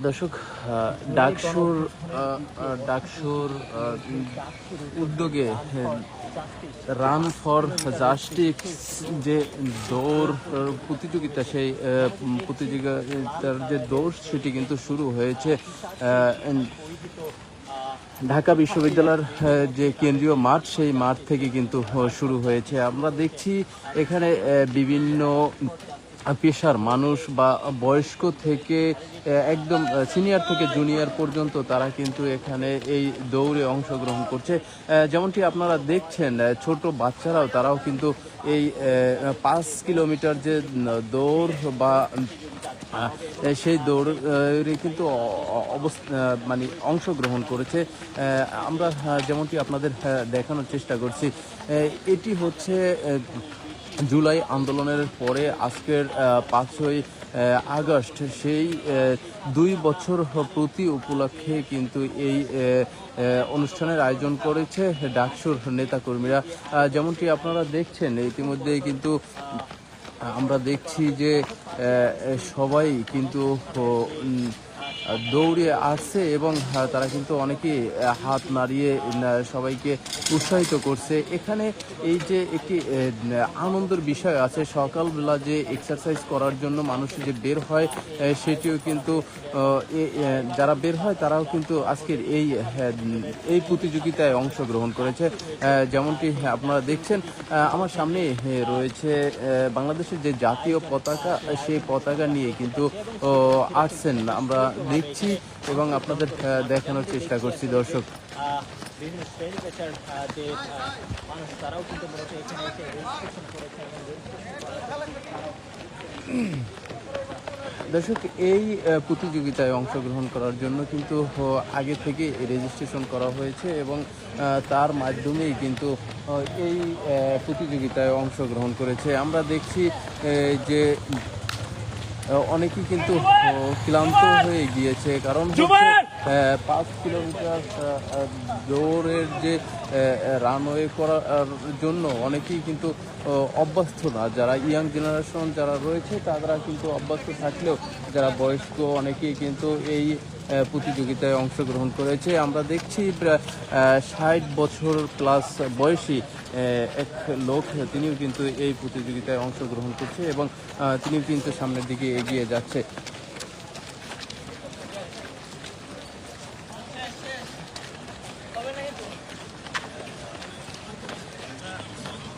দর্শক, ডাকসুর উদ্যোগে রান ফর জাস্টিস যে দৌড় প্রতিযোগিতা, সেই প্রতিযোগিতার যে দৌড় সেটি কিন্তু শুরু হয়েছে ঢাকা বিশ্ববিদ্যালয়ের যে কেন্দ্রীয় মাঠ, সেই মাঠ থেকে কিন্তু শুরু হয়েছে। আমরা দেখছি এখানে বিভিন্ন পেশার মানুষ বা বয়স্ক থেকে একদম সিনিয়র থেকে জুনিয়র পর্যন্ত তারা কিন্তু এখানে এই দৌড়ে অংশগ্রহণ করছে। যেমনটি আপনারা দেখছেন, ছোট বাচ্চারাও তারাও কিন্তু এই 5 কিলোমিটার যে দৌড় বা সেই দৌড়ে কিন্তু মানে অংশগ্রহণ করেছে। আমরা যেমনটি আপনাদের দেখানোর চেষ্টা করছি, এটি হচ্ছে জুলাই আন্দোলনের পরে আজকের 5ই আগস্ট, সেই 2 বছর প্রতি উপলক্ষে কিন্তু এই অনুষ্ঠানের আয়োজন করেছে ডাকসুর নেতাকর্মীরা। যেমনটি আপনারা দেখছেন, ইতিমধ্যেই কিন্তু আমরা দেখছি যে সবাই কিন্তু দৌড়ে আসছে এবং তারা কিন্তু অনেকেই হাত নাড়িয়ে সবাইকে উৎসাহিত করছে। এখানে এই যে একটি আনন্দের বিষয় আছে, সকালবেলা যে এক্সারসাইজ করার জন্য মানুষ যে বের হয়, সেটিও কিন্তু যারা বের হয় তারাও কিন্তু আজকের এই প্রতিযোগিতায় অংশগ্রহণ করেছে। যেমনটি আপনারা দেখছেন, আমার সামনে রয়েছে বাংলাদেশের যে জাতীয় পতাকা, সেই পতাকা নিয়ে কিন্তু আসছেন আমরা দেখছি এবং আপনাদের দেখানোর চেষ্টা করছি। দর্শক, বিভিন্ন শ্রেণী পেশার যে মানুষ তারাও কিন্তু মূলত এখানে এসে রেজিস্ট্রেশন করেছে দর্শক, এই প্রতিযোগিতায় অংশগ্রহণ করার জন্য কিন্তু আগে থেকে রেজিস্ট্রেশন করা হয়েছে এবং তার মাধ্যমেই কিন্তু এই প্রতিযোগিতায় অংশগ্রহণ করেছে। আমরা দেখছি যে অনেকেই কিন্তু ক্লান্ত হয়ে গিয়েছে, কারণ 5 কিলোমিটার দৌড়ের যে রানওয়ে করার জন্য অনেকেই কিন্তু অভ্যস্ত না। যারা ইয়াং জেনারেশন যারা রয়েছে তারা কিন্তু অভ্যস্ত থাকলেও যারা বয়স্ক অনেকেই কিন্তু এই প্রতিযোগিতায় অংশগ্রহণ করেছে। আমরা দেখছি 60 বছর প্লাস বয়সী এক লোক, তিনিও কিন্তু এই প্রতিযোগিতায় অংশগ্রহণ করছে এবং তিনিও কিন্তু সামনের দিকে এগিয়ে যাচ্ছে।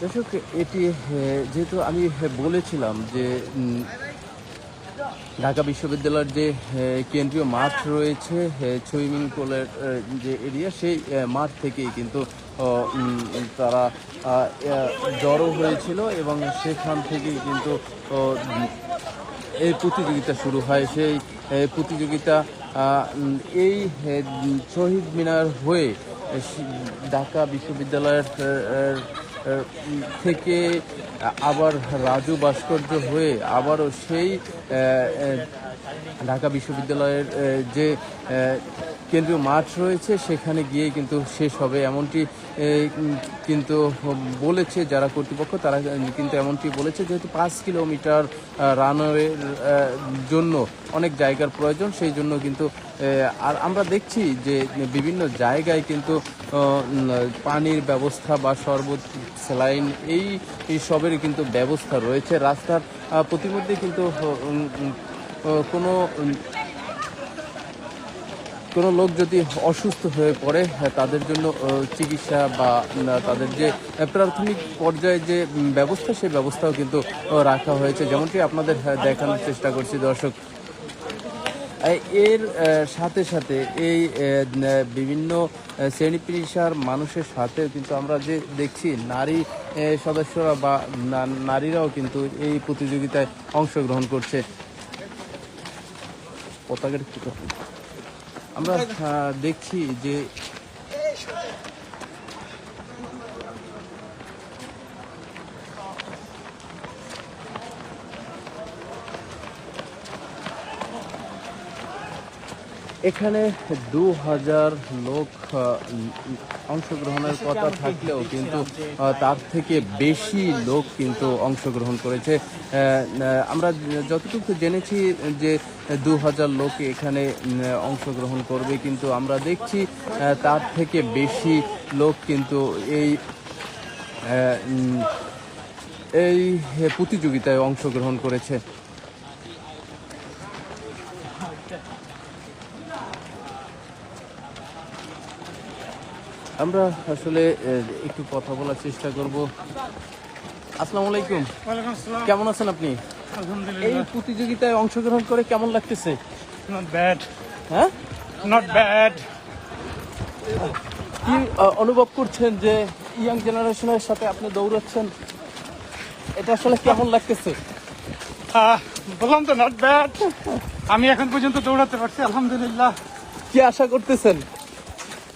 দর্শক, এটি যেহেতু আমি বলেছিলাম যে ঢাকা বিশ্ববিদ্যালয়ের যে কেন্দ্রীয় মাঠ রয়েছে, সুইমিং পুলের যে এরিয়া, সেই মাঠ থেকেই কিন্তু তারা জড়ো হয়েছিল এবং সেখান থেকেই কিন্তু এই প্রতিযোগিতা শুরু হয়। সেই প্রতিযোগিতা এই শহীদ মিনার হয়ে ঢাকা বিশ্ববিদ্যালয়ের থেকে আবার রাজু ভাস্কর্য হয়ে আবারও সেই ঢাকা বিশ্ববিদ্যালয়ের যে কেন্দ্রীয় মাঠ রয়েছে সেখানে গিয়ে কিন্তু শেষ হবে, এমনটি কিন্তু বলেছে যারা কর্তৃপক্ষ। তারা কিন্তু এমনটি বলেছে, যেহেতু 5 কিলোমিটার রানওয়ের জন্য অনেক জায়গার প্রয়োজন, সেই জন্য কিন্তু আর আমরা দেখছি যে বিভিন্ন জায়গায় কিন্তু পানির ব্যবস্থা বা শরবত, স্যালাইন এই সবেরই কিন্তু ব্যবস্থা রয়েছে। রাস্তার প্রতিমধ্যে কিন্তু কোনো লোক যদি অসুস্থ হয়ে পড়ে তাদের জন্য চিকিৎসা বা তাদের যে প্রাথমিক পর্যায়ে যে ব্যবস্থা, সেই ব্যবস্থাও কিন্তু রাখা হয়েছে, যেমনটি আপনাদের দেখানোর চেষ্টা করছি। দর্শক, এর সাথে সাথে এই বিভিন্ন শ্রেণী পেশার মানুষের সাথেও কিন্তু আমরা যে দেখছি নারী সদস্যরা বা নারীরাও কিন্তু এই প্রতিযোগিতায় অংশগ্রহণ করছে। পতাকাটা কি করতে আমরা দেখছি যে এখানে 2000 লোক অংশগ্রহণের কথা থাকলেও কিন্তু তার থেকে বেশি লোক কিন্তু অংশগ্রহণ করেছে। আমরা যতটুকু জেনেছি যে 2000 লোক এখানে অংশগ্রহণ করবে, কিন্তু আমরা দেখছি তার থেকে বেশি লোক কিন্তু এই প্রতিযোগিতায় অংশগ্রহণ করেছে। আমরা আসলে একটু কথা বলার চেষ্টা করব। আসসালামু আলাইকুম। ওয়ালাইকুম আসসালাম। কেমন আছেন আপনি? এই আলহামদুলিল্লাহ। প্রতিযোগিতায় অংশগ্রহণ করে কেমন লাগতেছে? নট ব্যাড, হ্যাঁ, নট ব্যাড। কি অনুভব করছেন যে ইয়াং জেনারেশনের সাথে আপনি দৌড়াচ্ছেন? এটা আসলে কেমন লাগতেছে? বললাম তো নট ব্যাড। আমি এখন পর্যন্ত দৌড়াতে পারছি, আলহামদুলিল্লাহ। কি আশা করতেছেন?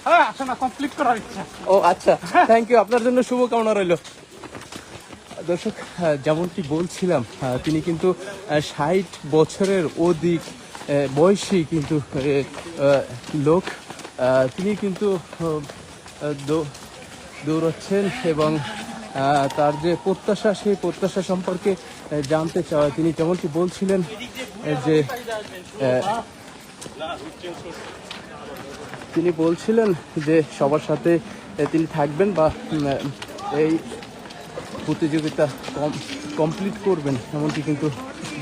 হ্যাঁ, আসলে কমপ্লিট করার ইচ্ছা। ও আচ্ছা, থ্যাংক ইউ। আপনার জন্য শুভকামনা রইল। দর্শক, যেমনটি বলছিলাম, তিনি কিন্তু 60 বছরের অধিক বয়সী কিন্তু লোক। তিনি কিন্তু দৌড়াচ্ছেন এবং তার যে প্রত্যাশা, সেই প্রত্যাশা সম্পর্কে জানতে চাওয়া তিনি যেমনটি বলছিলেন যে তিনি বলছিলেন যে সবার সাথে তিনি থাকবেন বা এই প্রতিযোগিতা কমপ্লিট করবেন, এমনটি কিন্তু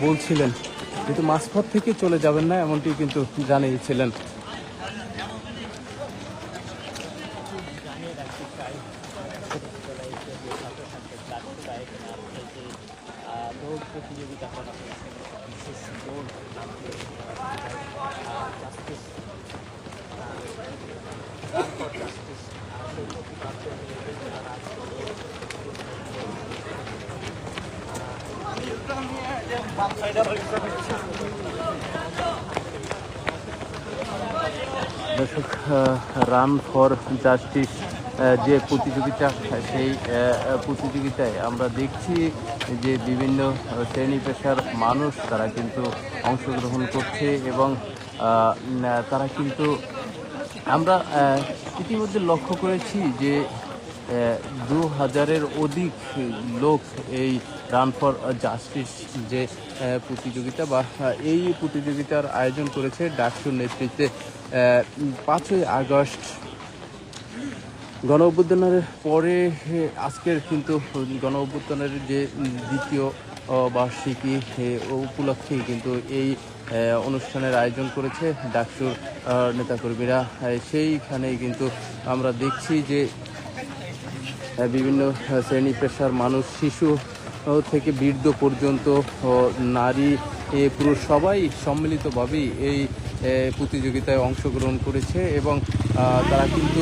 বলছিলেন। কিন্তু মাঝপথ থেকে চলে যাবেন না, এমনটি কিন্তু জানিয়েছিলেন। জানিয়ে রাখতে চাই, ছোটবেলায় যে ছাত্রছাত্রী ছাত্ররা এখানে আজকে যে দৌড় প্রতিযোগিতা করা হয়েছে, বিশেষ দৌড় জাস্টিস রান ফর জাস্টিস, সেই প্রতিপাদ্য নিয়ে কিন্তু তারা দর্শক, রান ফর জাস্টিস যে প্রতিযোগিতা, সেই প্রতিযোগিতায় আমরা দেখছি যে বিভিন্ন শ্রেণী পেশার মানুষ তারা কিন্তু অংশগ্রহণ করছে এবং তারা কিন্তু আমরা ইতিমধ্যে লক্ষ্য করেছি যে 2000-এর অধিক লোক এই রান ফর জাস্টিস যে প্রতিযোগিতা বা এই প্রতিযোগিতার আয়োজন করেছে ডাকসুর নেতৃত্বে। 5ই আগস্ট গণ অভ্যুত্থানের পরে আজকের কিন্তু গণ অভ্যুত্থানের যে দ্বিতীয় বার্ষিকী উপলক্ষেই কিন্তু এই অনুষ্ঠানের আয়োজন করেছে ডাকসুর নেতাকর্মীরা। সেইখানেই কিন্তু আমরা দেখছি যে বিভিন্ন শ্রেণী পেশার মানুষ, শিশু থেকে বৃদ্ধ পর্যন্ত, নারী পুরুষ সবাই সম্মিলিতভাবেই এই প্রতিযোগিতায় অংশগ্রহণ করেছে এবং তারা কিন্তু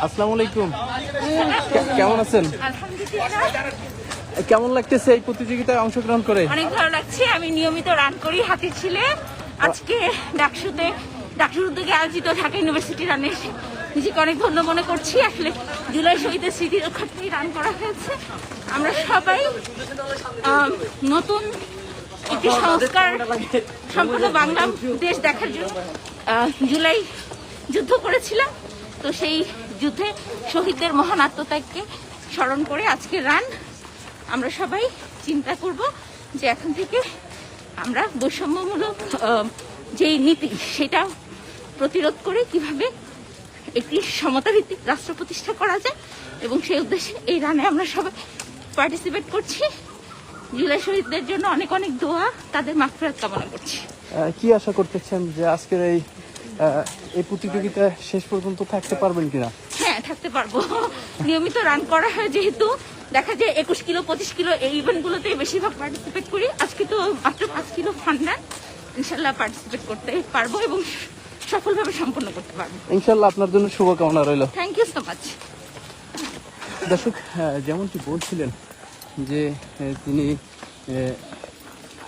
আসসালামু আলাইকুম। কেমন আছেন? কেমন লাগতেছে এই প্রতিযোগিতায় অংশগ্রহণ করে? অনেক ভালো লাগছে। আমি নিয়মিত রান করি হাতির ছিলে। আজকে ডাকসুর উদ্যোগে আয়োজিত ঢাকা ইউনিভার্সিটি রানে নিজেকে অনেক ধন্য মনে করছি। আসলে জুলাই শহীদের স্মৃতি রক্ষার্থে রান করা হয়েছে। আমরা সবাই নতুন একটি সংস্কার সম্পূর্ণ বাংলা দেশ দেখার জন্য জুলাই যুদ্ধ করেছিলাম। তো সেই যুদ্ধে শহীদদের মহান আত্মত্যাগকে স্মরণ করে আজকে রান আমরা সবাই চিন্তা করব যে এখন থেকে আমরা বৈষম্যমূলক যেই নীতি সেটা প্রতিরোধ করে কিভাবে একটি সমতাভিত্তিক রাষ্ট্র প্রতিষ্ঠা করা যায়, এবং সেই উদ্দেশ্যে এই রানে আমরা সবাই পার্টিসিপেট করছি। জুলাই শহীদদের জন্য অনেক অনেক দোয়া, তাদের মাগফিরাত কামনা করছি। কি আশা করতেছেন যে আজকের এই প্রতিযোগিতায় শেষ পর্যন্ত থাকতে পারবেন কিনা? হ্যাঁ, থাকতে পারবো। নিয়মিত রান করা হয়, যেহেতু দেখা যায় 21 কিলো 25 কিলো এই ইভেন্টগুলোতে বেশিরভাগ পার্টিসিপেট করি। আজকে তো মাত্র 5 কিলো ফান রান, ইনশাল্লাহ পার্টিসিপেট করতে পারবো এবং সফলভাবে সম্পন্ন করতে পারবো। ইনশাল্লাহ আপনার জন্য শুভকামনা রইল। Thank you so much. দর্শক, যেমনটি বলছিলেন যে তিনি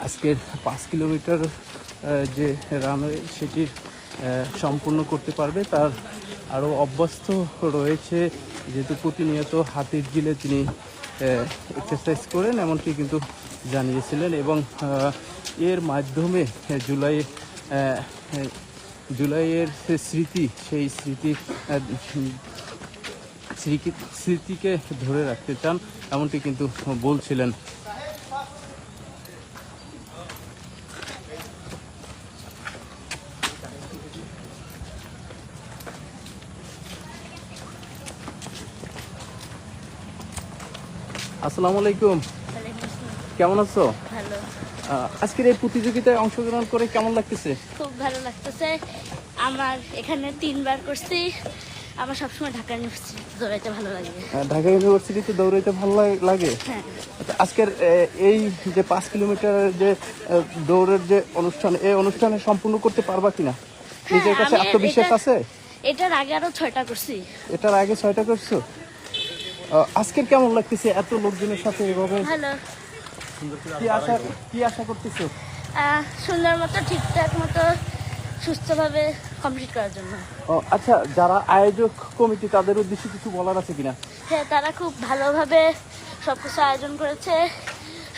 আজকের 5 কিলোমিটার যে রানওয়ে সেটির সম্পূর্ণ করতে পারবে, তার আরও অভ্যস্ত রয়েছে, যেহেতু প্রতিনিয়ত হাতির ঝিলে তিনি এক্সারসাইজ করেন এমনটি কিন্তু জানিয়েছিলেন। এবং এর মাধ্যমে জুলাইয়ের স্মৃতি, সেই স্মৃতিকে ধরে রাখতে চান এমনটি কিন্তু বলছিলেন। আসসালামু আলাইকুম, কেমন আছো? ভালো, আজকের এই প্রতিযোগিতায় অংশগ্রহণ করে কেমন লাগতেছে? খুব ভালো লাগতেছে। আমার এখানে 3 বার করছি। আমার সবসময় ঢাকা ইউনিভার্সিটি দৌড়াইতে ভালো লাগে। ঢাকা ইউনিভার্সিটিতে দৌড়াইতে ভালো লাগে। হ্যাঁ, আচ্ছা, আজকের এই যে 5 কিলোমিটারের যে দৌড়ের যে অনুষ্ঠান, এই অনুষ্ঠানে সম্পূর্ণ করতে পারবা কিনা? নিজের কাছে আমি আত্মবিশ্বাস আছে? এটার আগে আরো 6টা করছি। এটার আগে 6টা করছো। আজকের কেমন লাগতেছে এত লোকজনের সাথে এভাবে? ভালো। কি আশা করতেছো? সুন্দর মতো, ঠিকঠাক মতো, সুস্থভাবে কমপ্লিট করার জন্য। আচ্ছা, যারা আয়োজক কমিটি তাদের উদ্দেশ্যে কিছু বলার আছে কিনা? হ্যাঁ, তারা খুব ভালোভাবে সবকিছু আয়োজন করেছে,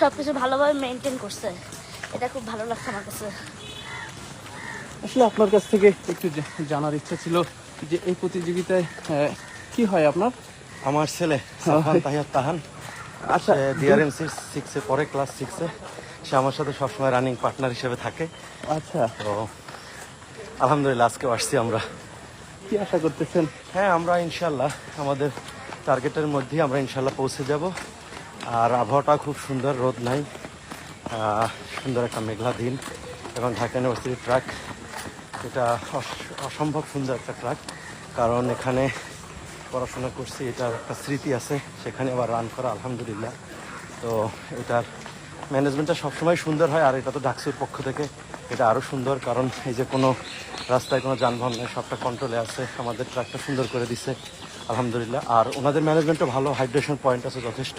সবকিছু ভালোভাবে মেনটেন করছে। এটা খুব ভালো লাগছে আমার কাছে। আসলে আপনার কাছ থেকে একটু জানার ইচ্ছা ছিল যে এই প্রতিযোগিতায় কি হয় আপনার? আমার ছেলে সাফান তাহিয়ার তাহান, আচ্ছা, ডিআরএমসি 6-এ পরে, ক্লাস 6-এ। সে আমার সাথে সবসময় রানিং পার্টনার হিসেবে থাকে। আচ্ছা, তো আলহামদুলিল্লাহ আজকেও আসছি আমরা। কি আশা করতেছেন? হ্যাঁ, আমরা ইনশাল্লাহ আমাদের টার্গেটের মধ্যেই আমরা ইনশাল্লাহ পৌঁছে যাব। আর আবহাওয়াটা খুব সুন্দর, রোদ নাই, সুন্দর একটা মেঘলা দিন। এবং ঢাকা ইউনিভার্সিটির ট্র্যাক, এটা অসম্ভব সুন্দর একটা ট্র্যাক, কারণ এখানে পড়াশোনা করছি, এটার একটা স্মৃতি আছে, সেখানে আবার রান করা আলহামদুলিল্লাহ। তো এটার ম্যানেজমেন্টটা সবসময় সুন্দর হয়, আর এটা তো ডাকসুর পক্ষ থেকে এটা আরও সুন্দর, কারণ এই যে কোনো রাস্তায় কোনো যানবাহন নেই, সবটা কন্ট্রোলে আছে। আমাদের ট্র্যাকটা সুন্দর করে দিছে আলহামদুলিল্লাহ। আর ওনাদের ম্যানেজমেন্টও ভালো, হাইড্রেশন পয়েন্ট আছে যথেষ্ট,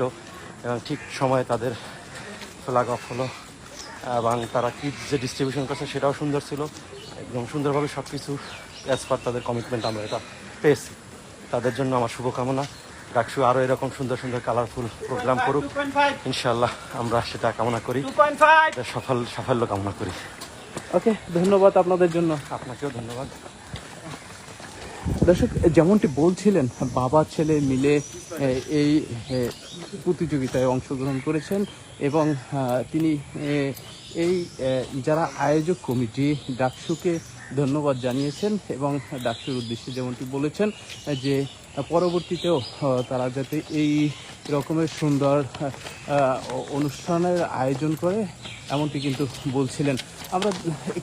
এবং ঠিক সময়ে তাদের ফ্ল্যাগ অফ হলো, এবং তারা কি যে ডিস্ট্রিবিউশন করছে সেটাও সুন্দর ছিল। একদম সুন্দরভাবে সব কিছু অ্যাজ পার তাদের কমিটমেন্ট আমরা এটা পেয়েছি। তাদের জন্য আমার শুভকামনা। ডাকসু আরও এরকম সুন্দর সুন্দর কালারফুল প্রোগ্রাম করুক ইনশাল্লাহ, আমরা সেটা কামনা করি, সাফল্য কামনা করি। ওকে, ধন্যবাদ আপনাদের জন্য। আপনাকেও ধন্যবাদ। দর্শক, যেমনটি বলছিলেন, বাবা ছেলে মিলে এই প্রতিযোগিতায় অংশগ্রহণ করেছেন, এবং তিনি এই যারা আয়োজক কমিটি ডাকসুকে ধন্যবাদ জানিয়েছেন, এবং ডাকসুর উদ্দেশ্যে যেমনটি বলেছেন যে পরবর্তীতেও তারা যাতে এই রকমের সুন্দর অনুষ্ঠানের আয়োজন করে এমনটি কিন্তু বলছিলেন। আমরা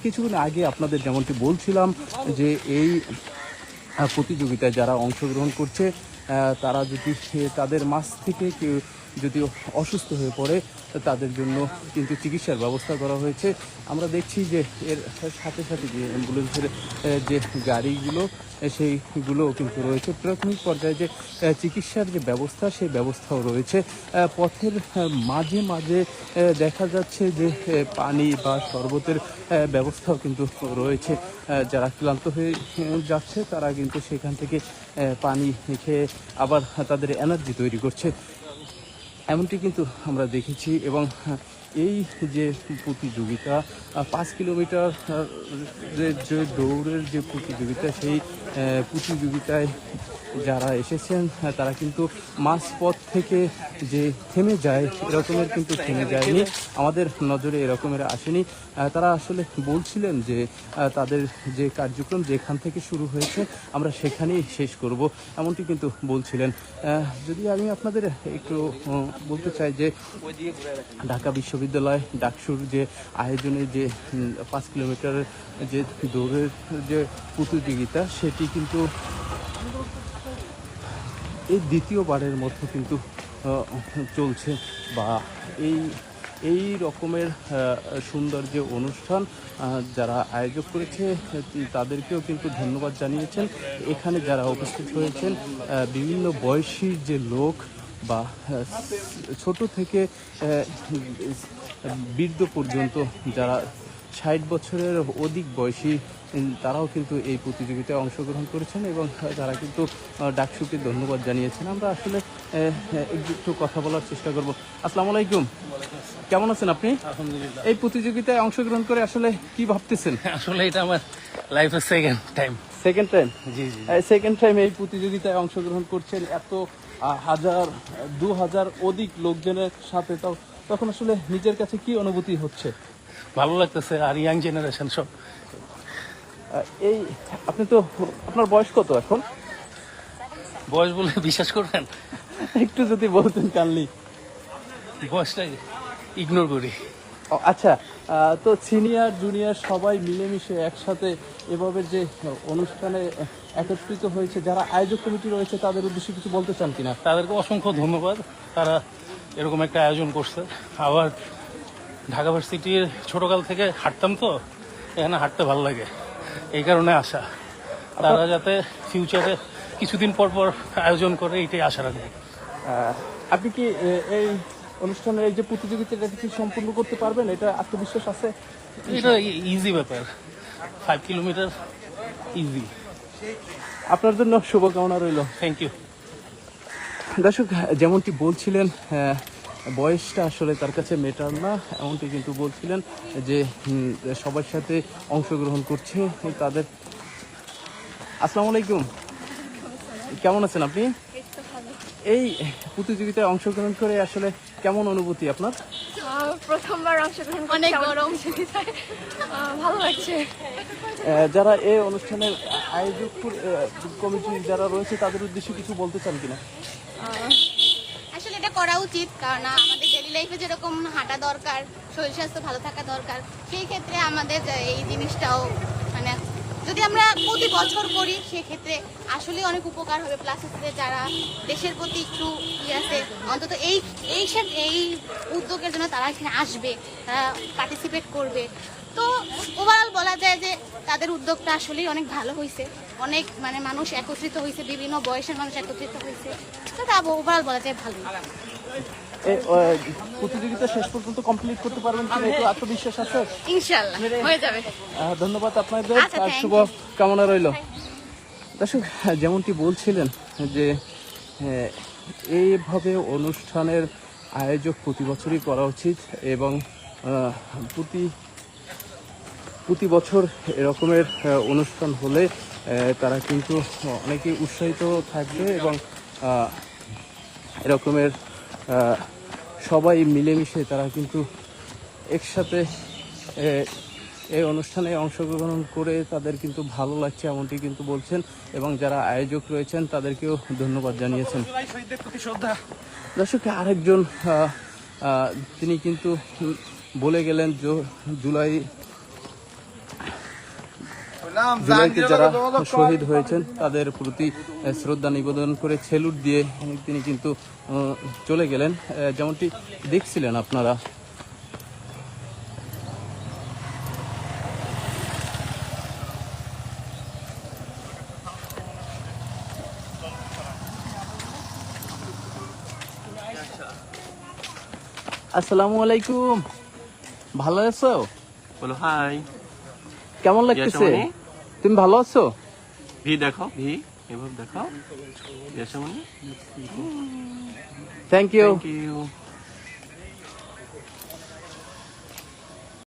কিছুক্ষণ আগে আপনাদের যেমনটি বলছিলাম যে এই প্রতিযোগিতায় যারা অংশগ্রহণ করছে তারা যদি তাদের মাঝ থেকে কেউ যদি অসুস্থ হয়ে পড়ে তাদের জন্য কিন্তু চিকিৎসার ব্যবস্থা করা হয়েছে। আমরা দেখছি যে এর সাথে সাথে যে অ্যাম্বুলেন্সের যে গাড়িগুলো সেইগুলোও কিন্তু রয়েছে। প্রাথমিক পর্যায়ে যে চিকিৎসার যে ব্যবস্থা সেই ব্যবস্থাও রয়েছে। পথের মাঝে মাঝে দেখা যাচ্ছে যে পানি বা শরবতের ব্যবস্থাও কিন্তু রয়েছে। যারা ক্লান্ত হয়ে যাচ্ছে তারা কিন্তু সেখান থেকে পানি খেয়ে আবার তাদের এনার্জি তৈরি করছে, এমনটি কিন্তু আমরা দেখেছি। এবং এই যে প্রতিযোগিতা 5 কিলোমিটার যে দৌড়ের যে প্রতিযোগিতা, সেই প্রতিযোগিতায় যারা এসেছেন তারা কিন্তু মাঝপথ থেকে যে থেমে যায় এরকমের কিন্তু থেমে যায়নি, আমাদের নজরে এরকমের আসেনি। তারা আসলে বলছিলেন যে তাদের যে কার্যক্রম যেখান থেকে শুরু হয়েছে আমরা সেখানেই শেষ করব, এমনটি কিন্তু বলছিলেন। যদি আমি আপনাদের একটু বলতে চাই যে ঢাকা বিশ্ববিদ্যালয় ডাকসুর যে আয়োজনে যে 5 কিলোমিটারের যে দৌড়ের যে প্রতিযোগিতা সেটি কিন্তু এই দ্বিতীয়বারের মতো কিন্তু চলছে, বা এই রকমের সুন্দর যে অনুষ্ঠান যারা আয়োজক করেছে তাদেরকেও কিন্তু ধন্যবাদ জানিয়েছেন। এখানে যারা উপস্থিত হয়েছেন বিভিন্ন বয়সী যে লোক বা ছোট থেকে বৃদ্ধ পর্যন্ত যারা 60 বছরের অধিক বয়সী তারাও কিন্তু এই প্রতিযোগিতায় অংশগ্রহণ করেছেন এবং তারা কিন্তু ডাকসুকে ধন্যবাদ জানিয়েছেন। আমরা আসলে একটু কথা বলার চেষ্টা করব। আসসালামু আলাইকুম, কেমন আছেন আপনি? আলহামদুলিল্লাহ। এই প্রতিযোগিতায় অংশগ্রহণ করে আসলে কি ভাবতেছেন? আসলে এটা আমার লাইফের সেকেন্ড টাইম। Second time? জি জি। সেকেন্ড টাইম এই প্রতিযোগিতায় অংশগ্রহণ করছেন এত 1000 অধিক লোকজনের সাথে, তখন আসলে নিজের কাছে কি অনুভূতি হচ্ছে? ভালো লাগতেছে, আর ইয়াং জেনারেশন সব। এই আপনি তো, আপনার বয়স কত এখন? বয়স বলে বিশ্বাস করবেন, একটু যদি বলতেন কাইন্ডলি। বয়সটা ইগনোর করি। আচ্ছা, তো সিনিয়র জুনিয়র সবাই মিলেমিশে একসাথে এভাবে যে অনুষ্ঠানে একত্রিত হয়েছে, যারা আয়োজক কমিটি রয়েছে তাদের উদ্দেশ্যে কিছু বলতে চান কিনা? তাদেরকে অসংখ্য ধন্যবাদ, তারা এরকম একটা আয়োজন করছে। আবার ঢাকা ভার্সিটির ছোটকাল থেকে হাঁটতাম, তো এখানে হাঁটতে ভালো লাগে, এই কারণে আসা। তারা যাতে ফিউচারে কিছুদিন পর পর আয়োজন করে এইটাই আশা রাখবে। আপনি কি এই অনুষ্ঠানের এই যে প্রতিযোগিতাটা কি সম্পূর্ণ করতে পারবেন, এটা আত্মবিশ্বাস আছে? এটা ইজি ব্যাপার, 5 কিলোমিটার ইজি। আপনার জন্য শুভকামনা রইল। Thank you. দর্শক, যেমনটি বলছিলেন বয়সটা আসলে তার কাছে মেটার না, এমনটি কিন্তু বলছিলেন যে সবার সাথে অংশগ্রহণ করছে তাদের। আসসালামু আলাইকুম, কেমন আছেন আপনি? এই প্রতিযোগিতায় অংশগ্রহণ করে আসলে কেমন অনুভূতি আপনার? প্রথমবার অংশগ্রহণ করছি, অনেক গরম, ভালো লাগছে। যারা এই অনুষ্ঠানের আয়োজক কমিটি যারা রয়েছে তাদের উদ্দেশ্যে কিছু বলতে চান কিনা? আসলে এটা করা উচিত, কারণ আমাদের ডেইলি লাইফে যেরকম হাঁটা দরকার, শরীর স্বাস্থ্য ভালো থাকা দরকার, সেই ক্ষেত্রে আমাদের এই জিনিসটাও মানে যদি আমরা প্রতি বছর করি সেক্ষেত্রে আসলে অনেক উপকার হবে। প্লাস হচ্ছে যারা দেশের প্রতি একটু আছে, অন্তত এই উদ্যোগের জন্য তারা এখানে আসবে, তারা পার্টিসিপেট করবে। তো ওভারঅল বলা যায় যে তাদের উদ্যোগটা আসলেই অনেক ভালো হয়েছে, অনেক মানে মানুষ একত্রিত হয়েছে, বিভিন্ন বয়সের মানুষ একত্রিত হয়েছে, তো তা ওভারঅল বলা যায় ভালো। এই প্রতিযোগিতা শেষ পর্যন্ত কমপ্লিট করতে পারবেন কিনা একটু আত্মবিশ্বাস আছে? ইনশাআল্লাহ হয়ে যাবে। ধন্যবাদ আপনাদের, আচ্ছা, আর thank শুভ কামনা রইল। দর্শক, যেমনটি বলছিলেন যে এইভাবে অনুষ্ঠানের আয়োজক প্রতি বছরই করা উচিত এবং প্রতি বছর এরকমের অনুষ্ঠান হলে তারা কিন্তু অনেকেই উৎসাহিত থাকবে এবং এরকমের সবাই মিলেমিশে তারা কিন্তু একসাথে এই অনুষ্ঠানে অংশগ্রহণ করে তাদের কিন্তু ভালো লাগছে, এমনটি কিন্তু বলছেন এবং যারা আয়োজক রয়েছেন তাদেরকেও ধন্যবাদ জানিয়েছেন। দর্শক, আরেকজন তিনি কিন্তু বলে গেলেন জুলাইতে যারা শহীদ হয়েছেন তাদের প্রতি শ্রদ্ধা নিবেদন করে সেলুট দিয়ে তিনি কিন্তু চলে গেলেন, যেমনটি দেখছিলেন আপনারা। আসসালামু আলাইকুম, ভালো আছো? বলো হাই। কেমন লাগতেছে? ইয়াশামণি? তুমি ভালো আছো? ভি দেখো, ভি এভাবে দেখো। Yashamoni, thank you. Thank you.